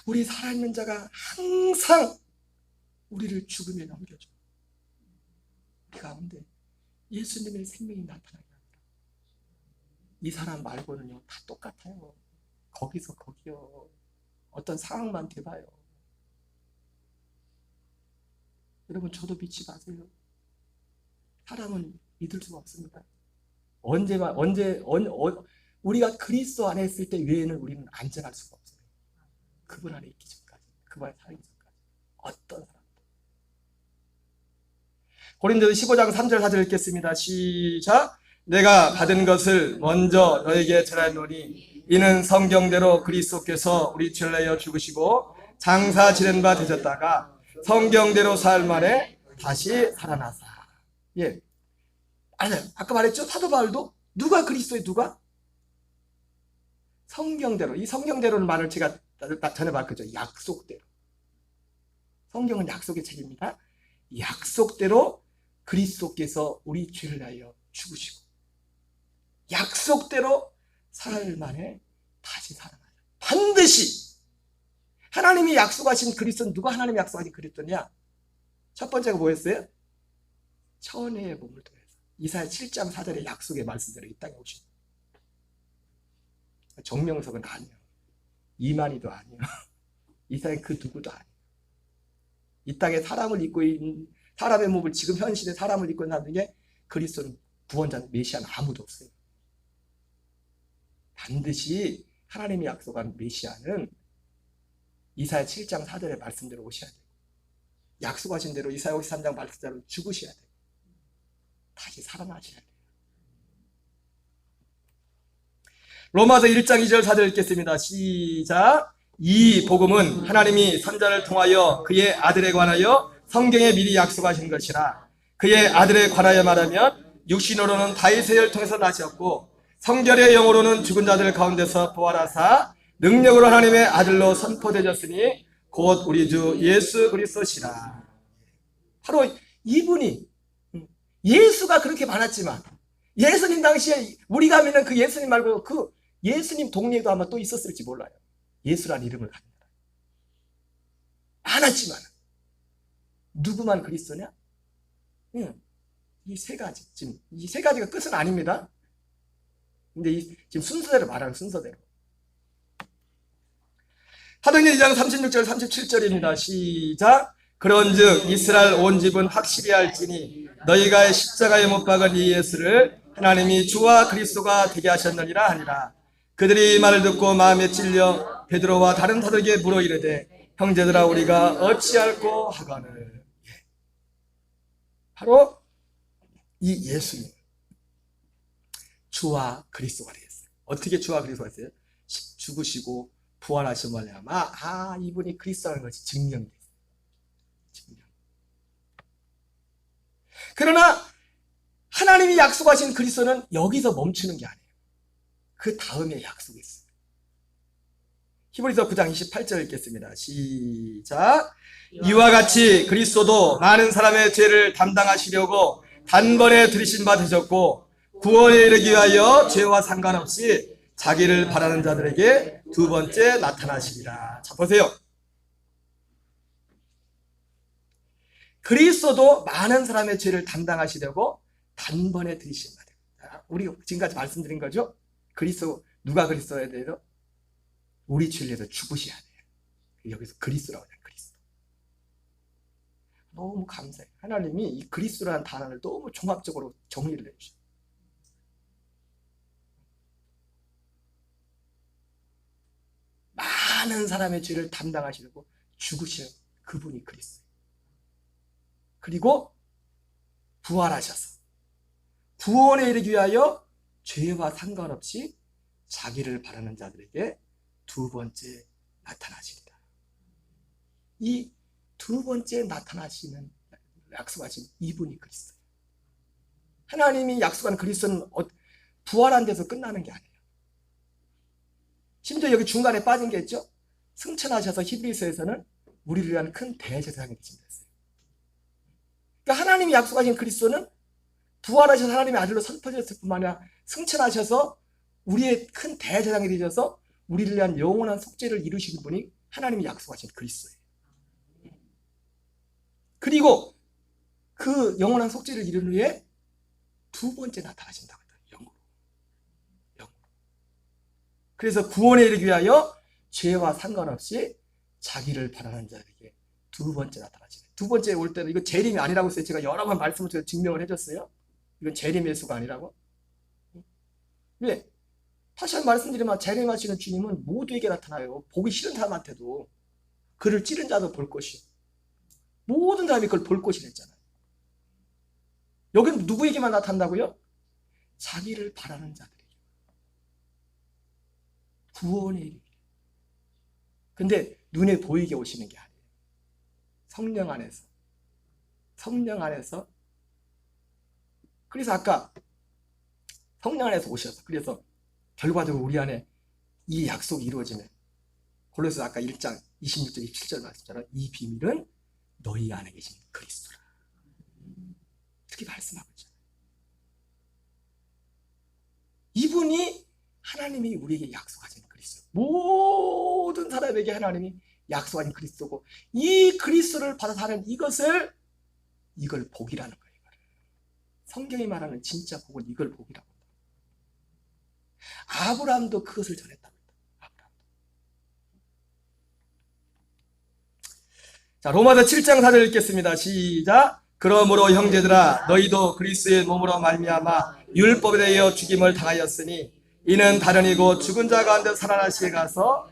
우리 살아있는 자가 항상 우리를 죽음에 넘겨줘. 우리 가운데 예수님의 생명이 나타나게 합니다. 이 사람 말고는요 다 똑같아요. 거기서 거기요. 어떤 상황만 돼봐요. 여러분, 저도 믿지 마세요. 사람은 믿을 수가 없습니다. 우리가 그리스도 안에 있을 때 외에는 우리는 안전할 수가 없어요. 그분 안에 있기 전까지, 그분 안에 살기 전까지. 어떤 사람도. 고린도서 15장 3절 4절 읽겠습니다. 시작. 내가 받은 것을 먼저 너에게 전하노니 이는 성경대로 그리스도께서 우리 죄를 내어 죽으시고 장사 지낸 바 되셨다가 성경대로 사흘 만에 다시 살아나사. 예, 아까 말했죠? 사도 바울도 누가 그리스도의 누가? 성경대로. 이 성경대로는 말을 제가 전에 말했죠. 약속대로. 성경은 약속의 책입니다. 약속대로 그리스도께서 우리 죄를 위하여 죽으시고 약속대로 사흘 만에 다시 살아나요. 반드시. 하나님이 약속하신 그리스도는 누가 하나님이 약속하신 그리스도냐? 첫 번째가 뭐였어요? 천혜의 몸을 통해서 이사야 7장 4절의 약속의 말씀대로 이 땅에 오신. 정명석은 아니에요. 이만희도 아니에요. 이사야 그 누구도 아니에요. 이 땅에 사람을 입고 있는, 사람의 몸을, 지금 현 시대 사람을 입고 있는 사람 중에 그리스도는 구원자 메시아는 아무도 없어요. 반드시 하나님이 약속한 메시아는 이사야 7장 4절의 말씀대로 오셔야 돼요. 약속하신 대로 이사야 53장 말씀대로 죽으셔야 돼요. 다시 살아나셔야 돼요. 로마서 1장 2절 4절 읽겠습니다. 시작. 이 복음은 하나님이 선자를 통하여 그의 아들에 관하여 성경에 미리 약속하신 것이라. 그의 아들에 관하여 말하면 육신으로는 다윗의 혈을 통해서 나셨고 성결의 영으로는 죽은 자들 가운데서 부활하사 능력으로 하나님의 아들로 선포되셨으니 곧 우리 주 예수 그리스도시라. 바로 이분이, 예수가 그렇게 많았지만 예수님 당시에 우리가 믿는 그 예수님 말고 그 예수님 동네에도 아마 또 있었을지 몰라요. 예수라는 이름을 가진 사람. 많았지만 누구만 그리스도냐? 이 세 가지. 지금 이 세 가지가 끝은 아닙니다. 근데 지금 순서대로 말하는 순서대로. 사도행전 2장 36절 37절입니다. 시작. 그런즉 이스라엘 온 집은 확실히 알지니 너희가 십자가에 못 박은 이 예수를 하나님이 주와 그리스도가 되게 하셨느니라 하니라. 그들이 이 말을 듣고 마음에 찔려 베드로와 다른 사도에게 물어 이르되 형제들아 우리가 어찌할꼬 하거늘. 바로 이 예수님 주와 그리스도가 되겠어요. 어떻게 주와 그리스도가 됐어요? 죽으시고 부활하신 말이야마 이분이 그리스도라는 것이 증명됐어요. 증명. 그러나 하나님이 약속하신 그리스도는 여기서 멈추는 게 아니에요. 그 다음에 약속이 있어요. 히브리서 9장 28절 읽겠습니다. 시작. 이와 같이 그리스도도 많은 사람의 죄를 담당하시려고 단번에 들이신 바 되셨고 구원에 이르기 위하여 죄와 상관없이 자기를 바라는 자들에게 두 번째 나타나시리라. 자, 보세요. 그리스도도 많은 사람의 죄를 담당하시려고 단번에 들이신 바 됩니다. 우리 지금까지 말씀드린 거죠? 그리스도, 누가 그리스도에 대해서? 우리 죄를 위해서 죽으셔야 돼요. 여기서 그리스도라고 해요. 그리스도. 너무 감사해요. 하나님이 이 그리스도라는 단어를 너무 종합적으로 정리를 해주셔요. 많은 사람의 죄를 담당하시려고 죽으시는 그분이 그리스도예요. 그리고 부활하셔서 구원에 이르기 위하여 죄와 상관없이 자기를 바라는 자들에게 두 번째 나타나시리라. 이 두 번째 나타나시는 약속하신 이분이 그리스도예요. 하나님이 약속한 그리스도는 부활한 데서 끝나는 게 아니에요. 심지어 여기 중간에 빠진 게 있죠. 승천하셔서 히브리서에서는 우리를 위한 큰 대제사장이 되신다 했어요. 그러니까 하나님이 약속하신 그리스도는 부활하셔서 하나님의 아들로 선포되셨을 뿐만 아니라 승천하셔서 우리의 큰 대제사장이 되셔서 우리를 위한 영원한 속죄를 이루시는 분이 하나님이 약속하신 그리스도예요. 그리고 그 영원한 속죄를 이루는 후에 두 번째 나타나신다고 했다. 영으로. 그래서 구원에 이르기 위하여 죄와 상관없이 자기를 바라는 자에게 두 번째 나타나시네. 두 번째 올 때는 이거 재림이 아니라고 했어요. 제가 여러 번 말씀을 드려 증명을 해줬어요. 이건 재림의 수가 아니라고. 왜? 다시 한번 말씀드리면 재림하시는 주님은 모두에게 나타나요. 보기 싫은 사람한테도. 그를 찌른 자도 볼 것이요. 모든 사람이 그걸 볼 것이라 했잖아요. 여기는 누구에게만 나타난다고요? 자기를 바라는 자들에게. 구원에 이르기. 근데 눈에 보이게 오시는 게 아니에요. 성령 안에서. 성령 안에서. 그래서 아까 성령 안에서 오셔서 그래서 결과적으로 우리 안에 이 약속이 이루어지면 골로새 아까 1장 26절 27절 말씀처럼 이 비밀은 너희 안에 계신 그리스도라. 이렇게 말씀하고 있잖아요. 이분이 하나님이 우리에게 약속하신 그리스도. 모든 사람에게 하나님이 약속하신 그리스도고 이 그리스도를 받아 사는 이걸 복이라는 거예요. 성경이 말하는 진짜 복은 이걸 복이라고 합니다. 아브라함도 그것을 전했답니다. 자, 로마서 7장 4절 읽겠습니다. 시작. 그러므로 형제들아 너희도 그리스도의 몸으로 말미암아 율법에 대하여 죽임을 당하였으니 이는 다른 이고 죽은 자 가운데 살아나시게 가서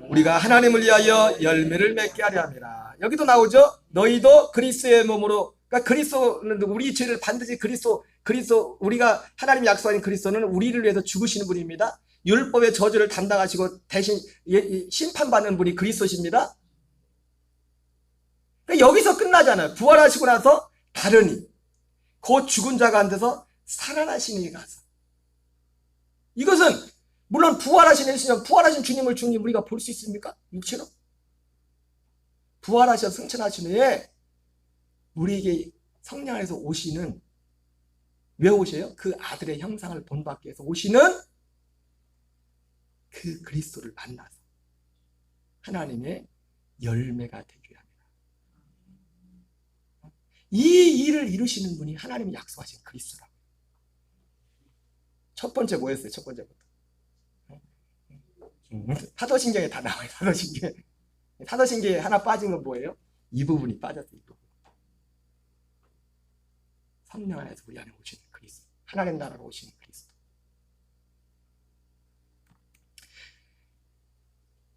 우리가 하나님을 위하여 열매를 맺게 하려 함이라. 여기도 나오죠. 너희도 그리스도의 몸으로. 그러니까 그리스도는 우리 죄를 반드시 그리스도 우리가 하나님이 약속하신 그리스도는 우리를 위해서 죽으시는 분입니다. 율법의 저주를 담당하시고 대신 심판받는 분이 그리스도십니다. 여기서 끝나잖아요. 부활하시고 나서 다르니 곧 죽은 자 가운데서 살아나시니 가서. 이것은 물론 부활하신 예수님, 부활하신 주님을 주님 우리가 볼 수 있습니까? 육체로? 부활하셔 승천하신 후에 우리에게 성령 안에서 오시는, 왜 오셔요? 그 아들의 형상을 본받기 위해서 오시는 그 그리스도를 만나서 하나님의 열매가 되기 위함이다. 이 일을 이루시는 분이 하나님이 약속하신 그리스도라고. 첫 번째 뭐였어요? 첫 번째부터. 사도신경에 다 나와요. 사도신경. 사도신경에 하나 빠진 건 뭐예요? 이 부분이 빠졌어요. 이 부분. 성령 안에서 우리 안에 오시는 그리스도. 하나님 나라로 오시는 그리스도.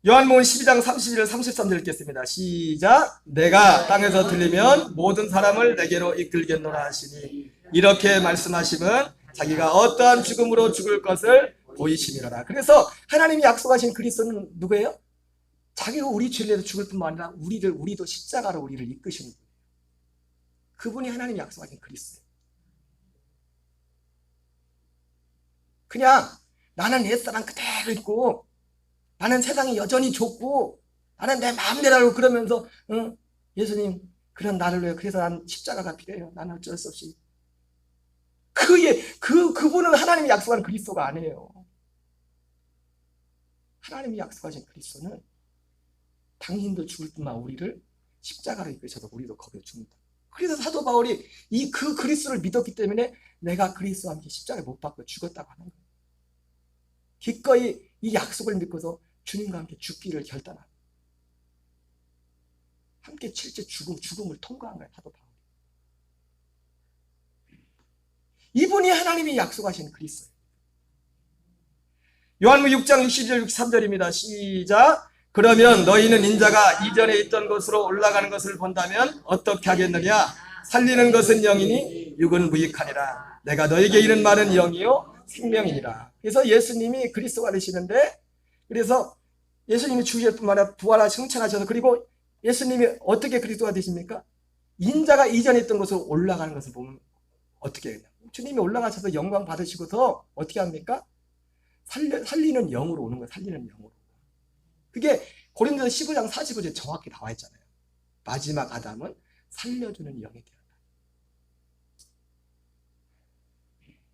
요한복음 12장 31절 33절 읽겠습니다. 시작. 내가 땅에서 들리면 모든 사람을 내게로 이끌겠노라 하시니 이렇게 말씀하시면 자기가 어떠한 죽음으로 죽을 것을 보이심이로라. 그래서 하나님이 약속하신 그리스도는 누구예요? 자기가 우리 죄를 위해서 죽을 뿐만 아니라 우리도 십자가로 우리를 이끄시는 분이에요. 그분이 하나님이 약속하신 그리스도예요. 그냥 나는 옛사람 그대로 있고 나는 세상이 여전히 좋고 나는 내 마음대로 하고 그러면서 예수님 그런 나를 위해 그래서 난 십자가가 필요해요. 나는 어쩔 수 없이 그분은 하나님이 약속한 그리스도가 아니에요. 하나님이 약속하신 그리스도는 당신도 죽을 뿐만 우리를 십자가로 이끄셔서 우리도 거기에 죽는다. 그래서 사도 바울이 그 그리스도를 믿었기 때문에 내가 그리스도와 함께 십자가에 못 박혀 죽었다고 하는 거예요. 기꺼이 이 약속을 믿고서 주님과 함께 죽기를 결단합니다. 함께 실제 죽음을 통과한 거예요. 사도 바울이. 이분이 하나님이 약속하신 그리스도예요. 요한복음 6장 62절 63절입니다. 시작. 그러면 너희는 인자가 이전에 있던 곳으로 올라가는 것을 본다면 어떻게 하겠느냐? 살리는 것은 영이니 육은 무익하니라. 내가 너에게 이른 말은 영이요 생명이니라. 그래서 예수님이 그리스도가 되시는데, 그래서 예수님이 죽으실 뿐만 아니라 부활하시고 승천하셔서, 그리고 예수님이 어떻게 그리스도가 되십니까? 인자가 이전에 있던 곳으로 올라가는 것을 보면 어떻게 해요? 주님이 올라가셔서 영광 받으시고서 어떻게 합니까? 살리는 영으로 오는 거예요. 살리는 영으로. 그게 고린도서 15장 45절에 정확히 나와 있잖아요. 마지막 아담은 살려주는 영이 되었다.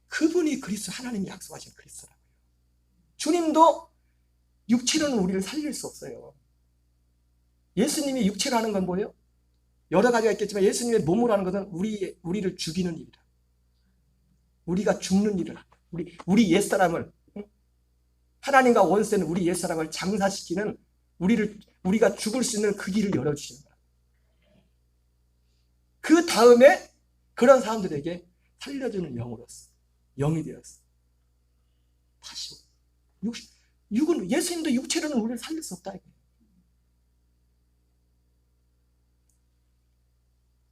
그분이 그리스도, 하나님이 약속하신 그리스도라고요. 주님도 육체로는 우리를 살릴 수 없어요. 예수님이 육체로 하는 건 뭐예요? 여러 가지가 있겠지만 예수님의 몸으로 하는 것은 우리를 죽이는 일이다. 우리가 죽는 일을 한다. 우리 옛사람을, 하나님과 원수되는 우리 옛사람을 장사시키는, 우리가 죽을 수 있는 그 길을 열어주시는 거야. 그 다음에 그런 사람들에게 살려주는 영으로서 영이 되었어. 다시 육은, 예수님도 육체로는 우리를 살릴 수 없다.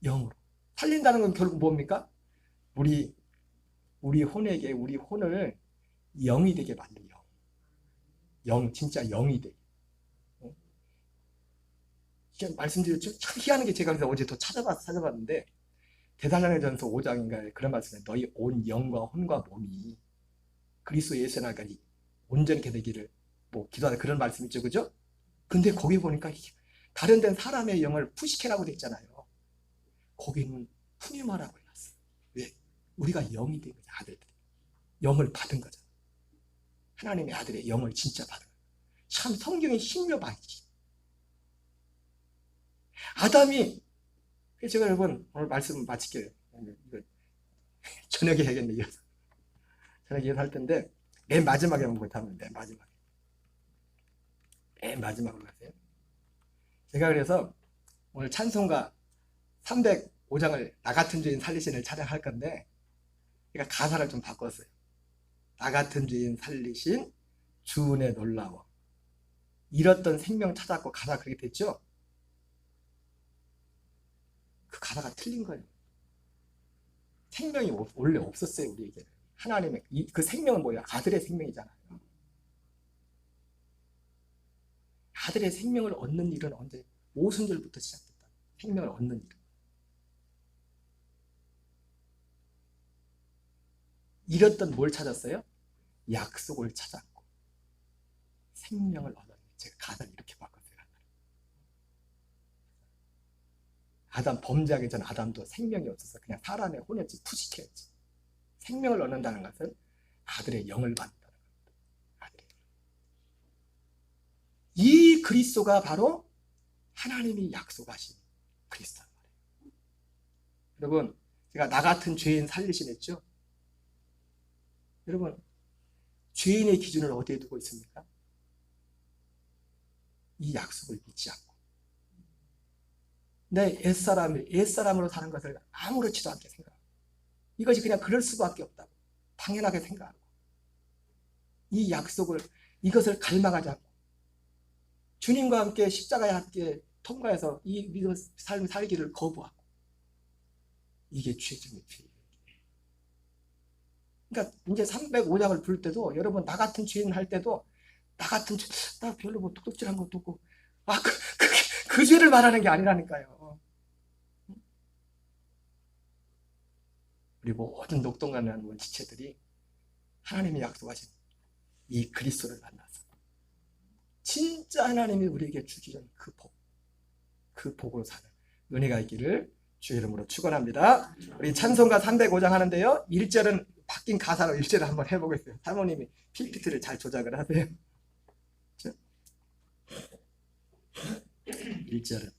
영으로 살린다는 건 결국 뭡니까? 우리 혼에게, 우리 혼을 영이 되게 만든 영, 진짜 영이 되게. 말씀드렸죠? 참 희한한 게, 제가 그래서 어제 더 찾아봤는데 데살로니가전서 5장인가에 그런 말씀에 너희 온 영과 혼과 몸이 그리스도 예수에 나까지 온전히 되기를 기도하는 그런 말씀 있죠, 그죠? 근데 거기 보니까 다른 데는 사람의 영을 푸시케라고 돼 있잖아요. 거기는 푸니마라고 해놨어. 왜? 우리가 영이 된 거죠. 아들들이 영을 받은 거죠. 하나님의 아들의 영을 진짜 받은 거예요. 참 성경의 신묘방이지. 아담이, 제가 여러분 오늘 말씀 마칠게요. 저녁에 해야겠네. 이어서 저녁에 할 텐데 맨 마지막에 못하면 맨 마지막으로 가세요. 제가 그래서 오늘 찬송가 305장을 나 같은 죄인 살리신을 찬양할 건데, 제가 가사를 좀 바꿨어요. 나 같은 죄인 살리신 주 은혜 놀라워. 잃었던 생명 찾았고, 가사 그렇게 됐죠? 그 가사가 틀린 거예요. 생명이 원래 없었어요, 우리에게. 하나님의 그 생명은 뭐예요? 아들의 생명이잖아요. 아들의 생명을 얻는 일은 언제? 오순절부터 시작됐다. 생명을 얻는 일은. 잃었던 뭘 찾았어요? 약속을 찾았고 생명을 얻었는데, 제가 가사를 이렇게 바꿨어요. 아담 범죄하기 전 아담도 생명이 없어서 그냥 사람의 혼이었지, 푸시케였지. 생명을 얻는다는 것은 아들의 영을 받는다는 겁니다. 아들의 영. 이 그리스도가 바로 하나님이 약속하신 그리스도란 말이에요. 여러분, 제가 나 같은 죄인 살리신 했죠? 여러분, 죄인의 기준을 어디에 두고 있습니까? 이 약속을 믿지 않고 내 옛사람으로 사는 것을 아무렇지도 않게 생각하고 이것이 그냥 그럴 수밖에 없다고 당연하게 생각하고 이 약속을 이것을 갈망하지 않고 주님과 함께 십자가에 함께 통과해서 이 믿음 삶 살기를 거부하고 이게 죄중의 죄예요. 그러니까 이제 305장을 부를 때도 여러분 나 같은 죄인 할 때도 나 같은 나 별로 뭐 도둑질한 것도 없고 그 죄를 말하는 게 아니라니까요. 우리 모든 녹동가는 지체들이 하나님이 약속하신 이 그리스도를 만나서 진짜 하나님이 우리에게 주시는 그 복으로 사는 은혜가 있기를 주의 이름으로 축원합니다. 우리 찬송가 305장 하는데요. 1절은 바뀐 가사로 1절을 한번 해보겠어요. 사모님이 PPT를 잘 조작을 하세요. 1절은